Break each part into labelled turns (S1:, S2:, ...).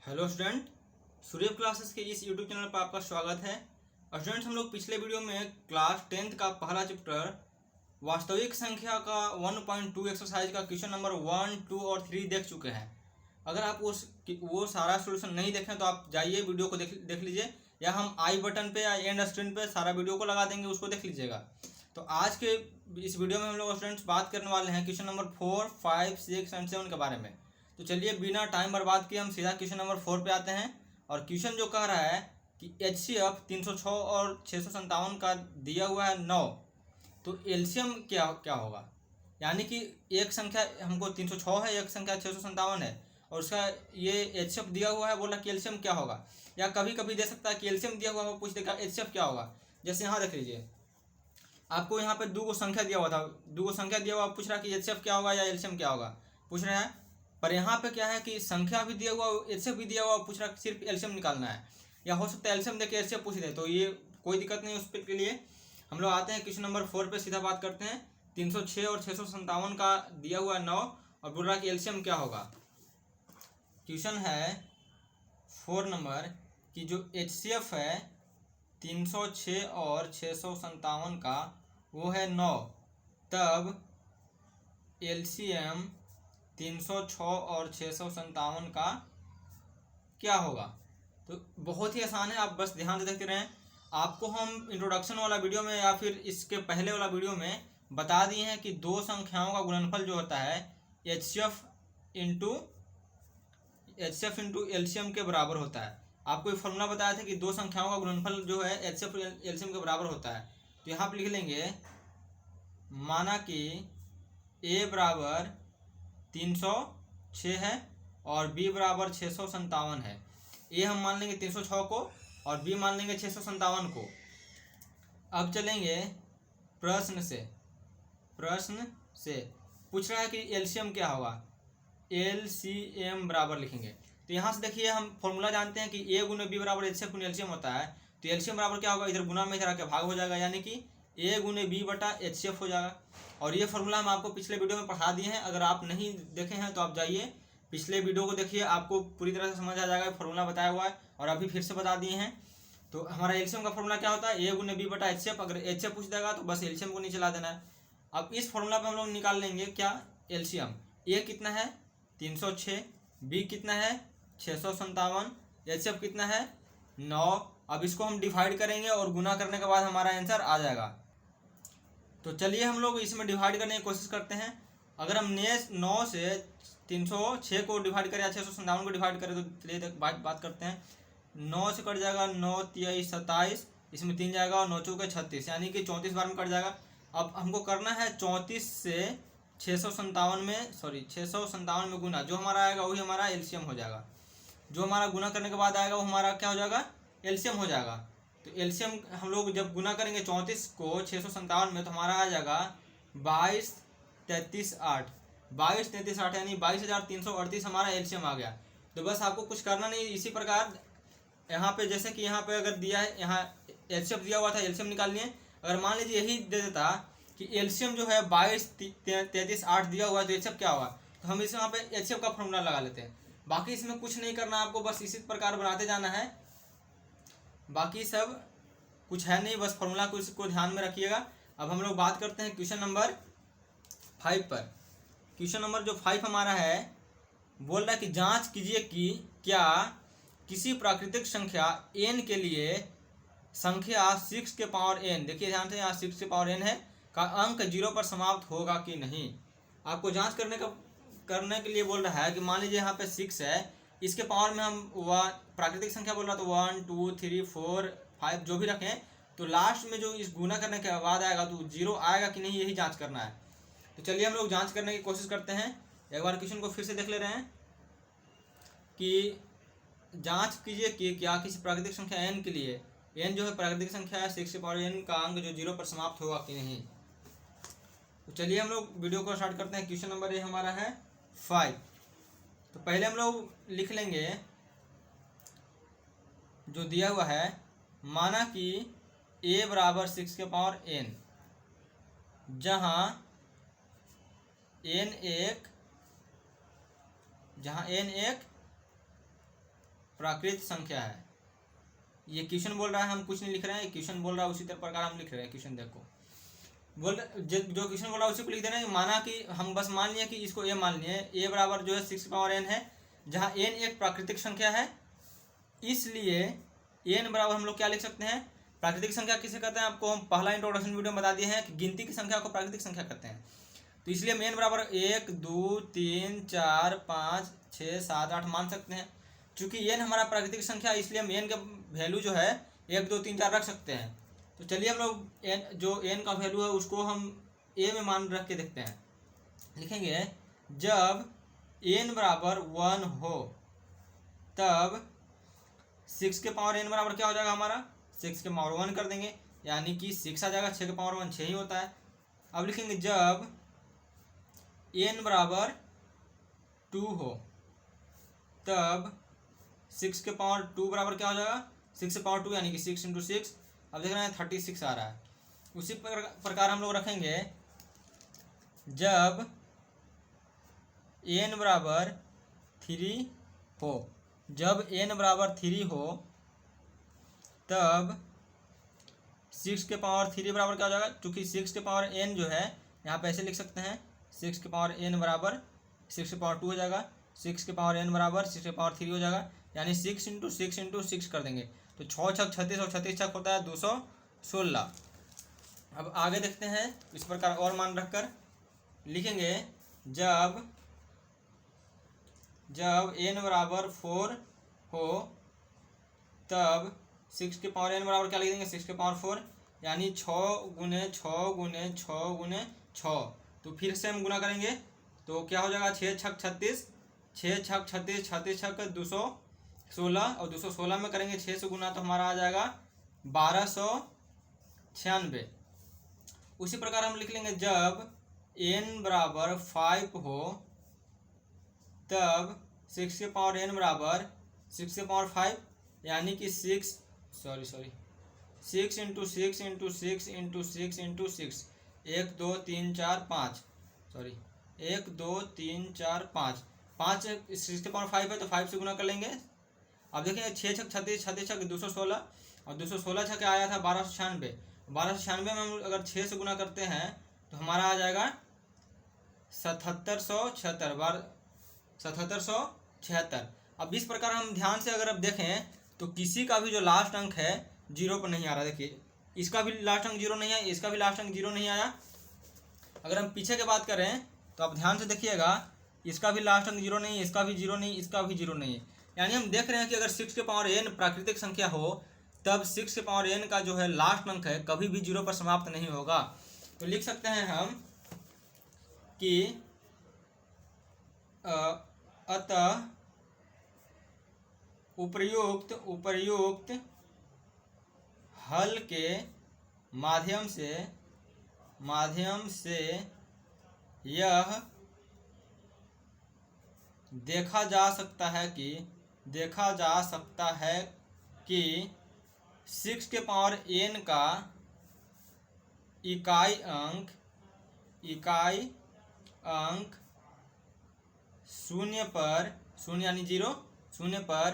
S1: Hello student, सूर्य classes के इस YouTube channel पर आपका स्वागत है। और स्टूडेंट्स, हम लोग पिछले वीडियो में क्लास 10th का पहला चैप्टर वास्तविक संख्या का 1.2 एक्सरसाइज का क्वेश्चन नंबर 1, 2 और 3 देख चुके हैं। अगर आप वो सारा सोल्यूशन नहीं देखें तो आप जाइए वीडियो को देख लीजिए, या हम आई बटन पे या एंड स्क्रीन पे सारा वीडियो को लगा देंगे, उसको देख लीजिएगा। तो आज के इस वीडियो में हम लोग स्टूडेंट्स बात करने वाले हैं क्वेश्चन नंबर 4, 5, 6 एंड 7 के बारे में। तो चलिए बिना टाइम बर्बाद किए हम सीधा क्वेश्चन नंबर 4 पे आते हैं। और क्वेश्चन जो कह रहा है कि HCF 306 और 657 का दिया हुआ है 9, तो एलसीएम क्या क्या होगा। यानी कि एक संख्या हमको 306 है, एक संख्या 657 है, और उसका ये HCF दिया हुआ है, बोला कि एलसीएम क्या होगा। या कभी कभी दे सकता है कि एलसीएम दिया हुआ है, पूछ देगा HCF क्या होगा। जैसे यहाँ देख लीजिए, आपको यहाँ पे दो संख्या दिया हुआ था, दो संख्या दिया हुआ, पूछ रहा है कि HCF क्या होगा या एलसीएम क्या होगा पूछ रहा है। पर यहाँ पे क्या है कि संख्या भी दिया हुआ, HCF भी दिया हुआ, पूछ रहा है सिर्फ एलसीएम निकालना है। या हो सकता है एलसीएम देके HCF पूछ दे, तो ये कोई दिक्कत नहीं उस के लिए। हम लोग आते हैं क्वेश्चन नंबर 4 पे, सीधा बात करते हैं। 306 और 657 का दिया हुआ है 9, और बोल रहा है कि एलसीएम क्या होगा। क्वेश्चन है 4 नंबर की जो HCF है 306 और 657 का, वो है 9, तब एलसीएम 306 और 657 का क्या होगा। तो बहुत ही आसान है, आप बस ध्यान से देखते रहें। आपको हम इंट्रोडक्शन वाला वीडियो में या फिर इसके पहले वाला वीडियो में बता दिए हैं कि दो संख्याओं का गुणनफल जो होता है HCF इंटू एलसीएम के बराबर होता है। आपको एक फॉर्मूला बताया था कि दो संख्याओं का गुणनफल जो है HCF एलसीएम के बराबर होता है। तो यहाँ पर लिख लेंगे, माना कि A बराबर 306 है और B बराबर 657 है। A हम मान लेंगे 306 को और B मान लेंगे 657 को। अब चलेंगे प्रश्न से पूछ रहा है कि एलसीएम क्या होगा। एलसीएम बराबर लिखेंगे। तो यहाँ से देखिए, हम फॉर्मूला जानते हैं कि A गुने B बराबर HCF गुने एलसीएम होता है। तो एलसीएम बराबर क्या होगा, इधर गुना में इधर आके भाग हो जाएगा, यानी कि A गुने B बटा HCF हो जाएगा। और ये फॉर्मूला हम आपको पिछले वीडियो में पढ़ा दिए हैं। अगर आप नहीं देखे हैं तो आप जाइए पिछले वीडियो को देखिए, आपको पूरी तरह से समझ आ जाएगा। फॉर्मूला बताया हुआ है और अभी फिर से बता दिए हैं। तो हमारा एलसीएम का फॉर्मूला क्या होता है, A गुने B बटा HCF। अगर HCF पूछ देगा तो बस एलसीएम को नीचे ला देना है। अब इस फॉर्मूला पे हम लोग निकाल लेंगे क्या, एलसीएम। A कितना है 306, B कितना है 657, HCF कितना है 9। अब इसको हम डिवाइड करेंगे और गुना करने के बाद हमारा आंसर आ जाएगा। तो चलिए हम लोग इसमें डिवाइड करने की कोशिश करते हैं। अगर हम 9 से 306 को डिवाइड करें या 657 को डिवाइड करें, तो चलिए बात करते हैं। 9 से कट जाएगा, 9 3 27, इसमें 3 जाएगा और 9 चौके 36, यानी कि 34 बार में कट जाएगा। अब हमको करना है 34 से 657 में गुना, जो हमारा आएगा वही हमारा एलसीएम हो जाएगा। जो हमारा गुना करने के बाद आएगा वो हमारा क्या हो जाएगा, एलसीएम हो जाएगा। तो एलसीएम हम लोग जब गुना करेंगे 34 को 657 में, तो हमारा आ जाएगा 22 33 8, 22 33 8, यानी 22,338 हमारा एलसीएम आ गया। तो बस आपको कुछ करना नहीं। इसी प्रकार यहाँ पे, जैसे कि यहाँ पे अगर दिया है, यहाँ एलसीएम दिया हुआ था, एलसीएम निकालनी। अगर मान लीजिए यही दे देता कि एलसीएम जो है 22 33 8 दिया हुआ है, तो एचसीएफ क्या होगा, तो हम इस यहाँ पे एचसीएफ का फॉर्मूला लगा लेते हैं। बाकी इसमें कुछ नहीं करना आपको, बस इसी प्रकार बनाते जाना है। बाकी सब कुछ है नहीं, बस फॉर्मूला को इसको ध्यान में रखिएगा। अब हम लोग बात करते हैं क्वेश्चन नंबर 5 पर। क्वेश्चन नंबर जो 5 हमारा है, बोल रहा है कि जांच कीजिए कि क्या किसी प्राकृतिक संख्या n के लिए संख्या 6 के पावर n, देखिए ध्यान से, यहाँ 6 के पावर n है, का अंक 0 पर समाप्त होगा कि नहीं। आपको जांच करने के लिए बोल रहा है कि मान लीजिए यहाँ पे 6 है, इसके पावर में हम प्राकृतिक संख्या बोल रहा, तो 1 2 3 4 5 जो भी रखें, तो लास्ट में जो इस गुना करने के बाद आएगा तो 0 आएगा कि नहीं, यही जांच करना है। तो चलिए हम लोग जांच करने की कोशिश करते हैं। एक बार क्वेश्चन को फिर से देख ले रहे हैं कि जांच कीजिए कि क्या किसी प्राकृतिक संख्या n के लिए, n जो है प्राकृतिक संख्या है, 6 के पावर n का अंक जो 0 पर समाप्त होगा कि नहीं। तो चलिए हम लोग वीडियो को स्टार्ट करते हैं। क्वेश्चन नंबर ये हमारा है 5। तो पहले हम लोग लिख लेंगे जो दिया हुआ है, माना कि a बराबर 6 के पावर n, जहाँ n एक प्राकृत संख्या है। ये क्वेश्चन बोल रहा है, हम कुछ नहीं लिख रहे हैं, क्वेश्चन बोल रहा है उसी तरह प्रकार हम लिख रहे हैं। क्वेश्चन देखो बोल जो क्वेश्चन बोल रहा है उसी को लिख देना है। माना कि हम बस मान लिया कि इसको ए मान लिए, ए बराबर जो है 6 पावर n है, जहाँ n एक प्राकृतिक संख्या है, इसलिए n बराबर हम लोग क्या लिख सकते हैं, प्राकृतिक संख्या किसे कहते हैं, आपको हम पहला इंट्रोडक्शन वीडियो में बता दिए हैं कि गिनती की संख्या को प्राकृतिक संख्या कहते हैं। तो इसलिए हम n बराबर 1 2 3 4 5 6 7 8 मान सकते हैं। चूंकि n हमारा प्राकृतिक संख्या है इसलिए हम n का वैल्यू जो है 1 2 3 4 रख सकते हैं। तो चलिए हम लोग n जो n का वैल्यू है उसको हम a में मान रख के देखते हैं। लिखेंगे जब n बराबर 1 हो तब 6 के पावर n बराबर क्या हो जाएगा हमारा, 6 के पावर 1 कर देंगे, यानी कि 6 आ जाएगा। 6 के पावर 1 6 ही होता है। अब लिखेंगे जब n बराबर 2 हो तब 6 के पावर 2 बराबर क्या हो जाएगा, 6 के पावर 2 यानी कि 6 इंटू 6। अब देख रहे हैं 36 आ रहा है। उसी प्रकार हम लोग रखेंगे जब n बराबर 3 हो, जब n बराबर 3 हो तब 6 के पावर 3 बराबर क्या हो जाएगा, क्योंकि 6 के पावर n जो है यहाँ पे ऐसे लिख सकते हैं, 6 के पावर n बराबर 6 के पावर 2 हो जाएगा, 6 के पावर n बराबर 6 के पावर 3 हो जाएगा, यानी 6 इंटू 6 इंटू 6 कर देंगे। तो 6 छक 36 और 36 छक होता है 216। अब आगे देखते हैं इस प्रकार और मान रखकर लिखेंगे जब n बराबर 4 हो तब 6 के पावर n बराबर क्या लिख देंगे, 6 के पावर 4 यानी 6 गुने 6 गुने 6 गुने 6। तो फिर से हम गुना करेंगे तो क्या हो जाएगा, 6 छक 36, 6 छक 36, 36 छक 216 और 216 में करेंगे 6 से गुना तो हमारा आ जाएगा 1296। उसी प्रकार हम लिख लेंगे जब n बराबर 5 हो तब 6 के पावर n बराबर 6 के पावर 5 यानी कि 6 इंटू 6 इंटू 6 इंटू 6 इंटू 6 1 2 3 4 5 1 2 3 4 5 5 6 के पावर 5 है तो 5 से गुना कर लेंगे। अब देखिए 6 छक 36, 36 छक 216 और 216 छक आया था 1296। 1296 में हम अगर 6 से गुना करते हैं तो हमारा आ जाएगा 7776। अब इस प्रकार हम ध्यान से अगर अब देखें तो किसी का भी जो लास्ट अंक है 0 पर नहीं आ रहा। देखिए इसका भी लास्ट अंक 0 नहीं आया, इसका भी लास्ट अंक 0 नहीं आया। अगर हम पीछे की बात करें तो आप ध्यान से देखिएगा, इसका भी लास्ट अंक 0 नहीं, इसका भी 0 नहीं, इसका भी 0 नहीं है। यानी हम देख रहे हैं कि अगर 6 के पावर n प्राकृतिक संख्या हो तब 6 के पावर n का जो है लास्ट अंक है कभी भी 0 पर समाप्त नहीं होगा। तो लिख सकते हैं हम कि अतः उपर्युक्त हल के माध्यम से यह देखा जा सकता है कि 6 के पावर n का इकाई अंक शून्य यानी 0 शून्य पर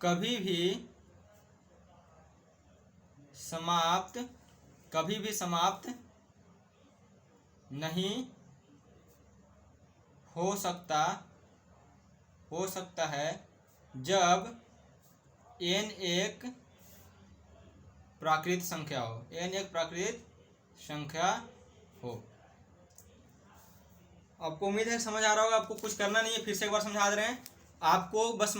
S1: कभी भी समाप्त नहीं हो सकता है जब n एक प्राकृत संख्या हो। आपको उम्मीद है समझ आ रहा होगा, आपको कुछ करना नहीं है। फिर से एक बार समझा दे रहे हैं आपको, बस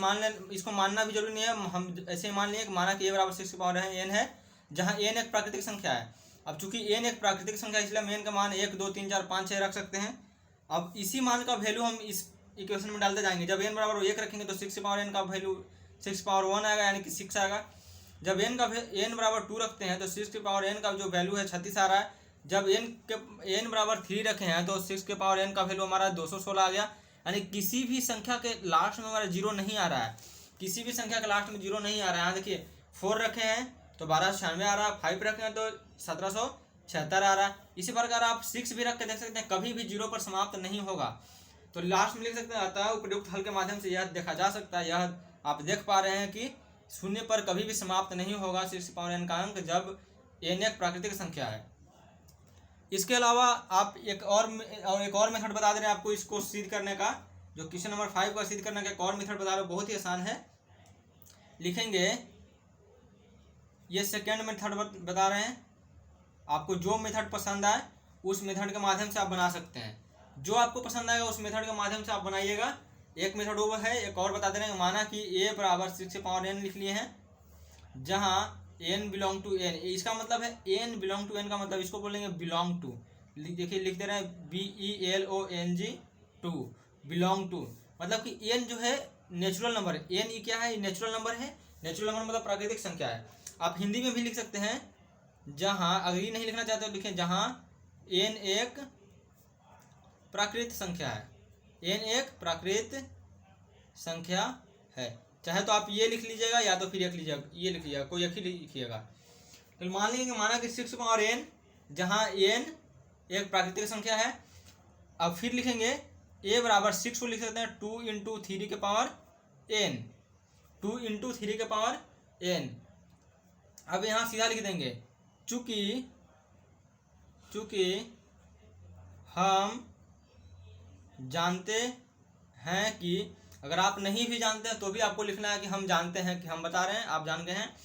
S1: इसको मानना भी जरूरी नहीं है। हम ऐसे ही मान लिए माना कि a बराबर 6 के पावर n है, जहाँ n एक प्राकृतिक संख्या है। अब चूंकि n एक प्राकृतिक संख्या है इसलिए हम n का मान 1 2 3 4 5 6 रख सकते हैं। अब इसी मान का वैल्यू हम इस इक्वेशन में डालते जाएंगे। जब n बराबर 1 रखेंगे तो 6 के पावर n का वैल्यू 6 के पावर 1 आएगा यानी कि 6 आएगा। जब n बराबर 2 रखते हैं तो 6 के पावर n का जो वैल्यू है 36 आ रहा है। जब n बराबर 3 रखे हैं तो 6 के पावर n का वैल्यू हमारा 216 आ गया। यानी किसी भी संख्या के लास्ट में हमारा 0 नहीं आ रहा है, किसी भी संख्या के लास्ट में 0 नहीं आ रहा है। यहाँ देखिए 4 रखे हैं तो 1296 आ रहा है, 5 रखे हैं तो 1776 आ रहा है। इसी प्रकार आप 6 भी रख के देख सकते हैं, कभी भी 0 पर समाप्त नहीं होगा। तो लास्ट में लिख सकते हैं अतः उपयुक्त हल के माध्यम से यह देखा जा सकता है, यह आप देख पा रहे हैं कि शून्य पर कभी भी समाप्त नहीं होगा 6 की पावर n का अंक जब n एक प्राकृतिक संख्या है। इसके अलावा आप एक और मेथड बता दे रहे हैं आपको इसको सिद्ध करने का, जो क्वेश्चन नंबर 5 का सिद्ध करने का एक और मेथड बता रहे हैं, बहुत ही आसान है। लिखेंगे, ये सेकेंड मेथड बता रहे हैं, आपको जो मेथड पसंद आए उस मेथड के माध्यम से आप बना सकते हैं। जो आपको पसंद आएगा उस मेथड के माध्यम से आप बनाइएगा। एक मेथड वो है, एक और बता दे रहे हैं, माना कि a बराबर 6 की पावर n लिख लिए हैं, जहाँ n बिलोंग टू n, इसका मतलब है n बिलोंग टू n का मतलब इसको बोलेंगे बिलोंग टू। देखिए लिख दे रहे हैं BELONG टू, बिलोंग टू, मतलब कि n जो है नेचुरल नंबर है। n ये क्या है? नेचुरल नंबर है। नेचुरल नंबर मतलब प्राकृतिक संख्या है। आप हिंदी में भी लिख सकते हैं, जहाँ अगर ये नहीं लिखना चाहते तो लिखें जहाँ n एक प्राकृत संख्या है, n एक प्राकृत संख्या है। चाहे तो आप ये लिख लीजिएगा या तो फिर एक लीजिएगा, ये लिख लीजिएगा, कोई एक ही लिखिएगा। तो मान लीजिए माना कि 6 की पावर n, जहाँ n एक प्राकृतिक संख्या है। अब फिर लिखेंगे a बराबर 6 को लिख सकते हैं 2 इंटू 3 के पावर n, 2 इंटू 3 के पावर n। अब यहाँ सीधा लिख देंगे, चूंकि हम जानते हैं कि, अगर आप नहीं भी जानते हैं तो भी आपको लिखना है कि हम जानते हैं, कि हम बता रहे हैं आप जान गए हैं,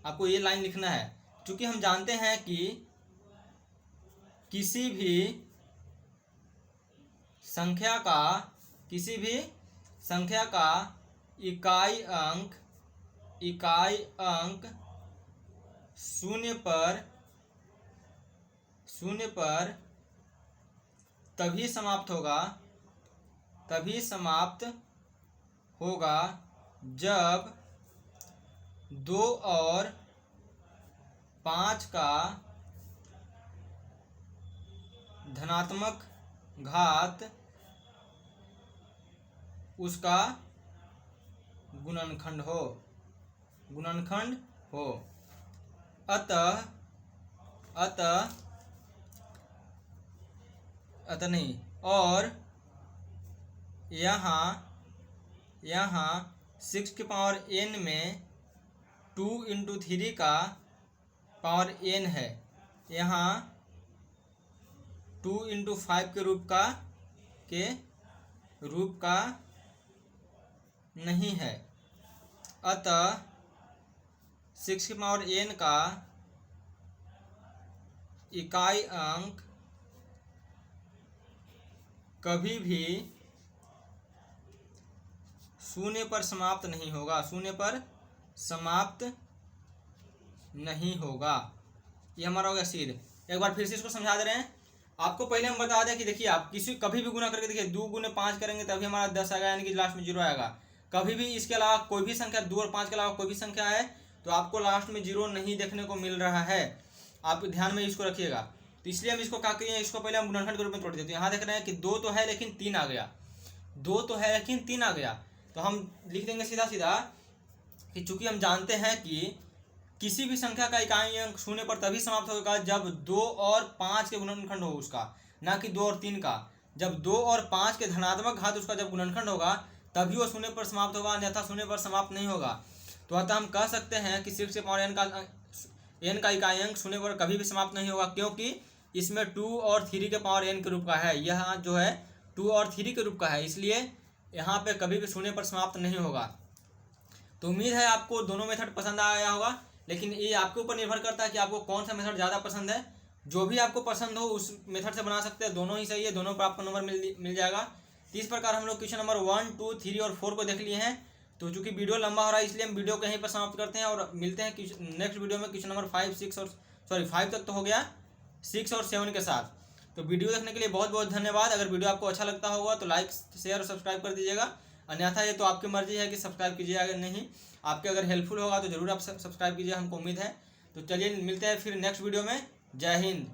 S1: आपको ये लाइन लिखना है। चूंकि हम जानते हैं कि किसी भी संख्या का इकाई अंक शून्य पर तभी समाप्त होगा जब 2 और 5 का धनात्मक घात उसका गुणनखंड हो। अतः नहीं, और यहाँ 6 की पावर n में 2 इंटू 3 का पावर n है, यहाँ 2 इंटू 5 के रूप का नहीं है। अतः 6 की पावर n का इकाई अंक कभी भी शून्य पर समाप्त नहीं होगा। ये हमारा हो गया सिद्ध। एक बार फिर से इसको समझा दे रहे हैं आपको। पहले हम बता दें कि देखिए, आप कभी भी गुना करके देखिए, 2 गुने 5 करेंगे तभी हमारा 10 आएगा, यानी कि लास्ट में 0 आएगा। कभी भी इसके अलावा कोई भी संख्या, 2 और 5 के अलावा कोई भी संख्या है तो आपको लास्ट में 0 नहीं देखने को मिल रहा है। आप ध्यान में इसको रखिएगा। तो इसलिए हम इसको क्या करिए, इसको पहले हम गुणनखंड के रूप में तोड़ देते हैं। यहाँ देख रहे हैं कि 2 तो है लेकिन 3 आ गया, 2 तो है लेकिन 3 आ गया। तो हम लिख देंगे सीधा कि चूंकि हम जानते हैं कि किसी भी संख्या का इकाई अंक शून्य पर तभी समाप्त होगा जब 2 और 5 के गुणनखंड हो उसका, ना कि 2 और 3 का। जब 2 और 5 के धनात्मक घात उसका जब गुणनखंड होगा तभी वो शून्य पर समाप्त होगा, अन्यथा शून्य पर समाप्त नहीं होगा। तो अतः हम कह सकते हैं कि 6 की पावर n का इकाई अंक शून्य पर कभी भी समाप्त नहीं होगा, क्योंकि इसमें 2 और 3 के पावर n के रूप का है। यह जो है 2 और 3 के रूप का है, इसलिए यहाँ पे कभी भी शून्य पर समाप्त नहीं होगा। तो उम्मीद है आपको दोनों मेथड पसंद आया होगा, लेकिन ये आपके ऊपर निर्भर करता है कि आपको कौन सा मेथड ज़्यादा पसंद है। जो भी आपको पसंद हो उस मेथड से बना सकते हैं, दोनों ही सही है, दोनों पर आपको नंबर मिल जाएगा। तो इस प्रकार हम लोग क्वेश्चन नंबर 1, 2, 3 और 4 को देख लिए हैं। तो चूंकि वीडियो लंबा हो रहा है इसलिए हम वीडियो को यहीं पर समाप्त करते हैं और मिलते हैं नेक्स्ट वीडियो में क्वेश्चन नंबर 5 तक तो हो गया, 6 और 7 के साथ। तो वीडियो देखने के लिए बहुत बहुत धन्यवाद। अगर वीडियो आपको अच्छा लगता होगा तो लाइक, शेयर और सब्सक्राइब कर दीजिएगा, अन्यथा ये तो आपकी मर्जी है कि सब्सक्राइब कीजिए, अगर नहीं आपके अगर हेल्पफुल होगा तो ज़रूर आप सब्सक्राइब कीजिए, हमको उम्मीद है। तो चलिए मिलते हैं फिर नेक्स्ट वीडियो में। जय हिंद।